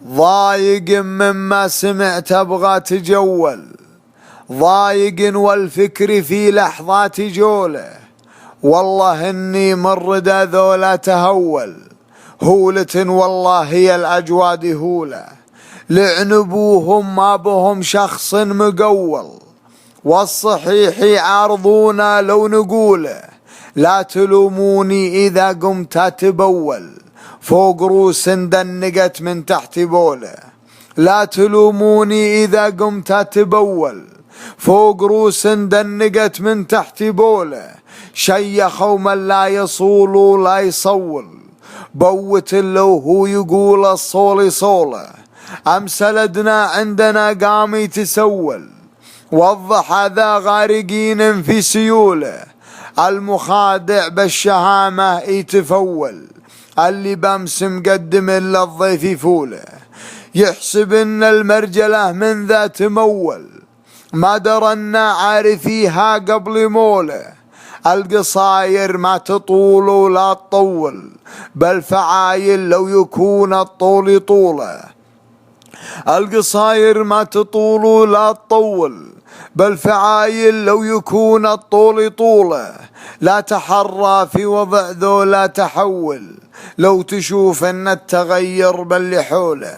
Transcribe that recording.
ضايق مما سمعت ابغى تجول، ضايق والفكر في لحظات جوله، والله اني من ردى ذولا تهول. هولة والله هي الاجواد هولة، لعنبوهم ما بهم شخص مقول، والصحيح يعارضونا لو نقوله. لا تلوموني اذا قمت اتبول، فوق روس دنقت من تحت بوله. لا تلوموني اذا قمت اتبول، فوق روس دنقت من تحت بوله. شيخوا من لا يصول ولا يصول، بوت لو هو يقول الصول صوله. امسلدنا عندنا قام يتسول، وضح ذا غارقين في سيوله. المخادع بالشهامة يتفول، اللي بامس مقدم للضيف فوله. يحسب ان المرجلة من ذا تمول، ما درنا عارفيها قبل موله. القصاير ما تطول ولا تطول، بل فعايل لو يكون الطول طوله. القصاير ما تطول ولا تطول، بل فعايل لو يكون الطول طوله. لا تحرى في وضع ذو لا تحول، لو تشوف ان التغير بل حوله.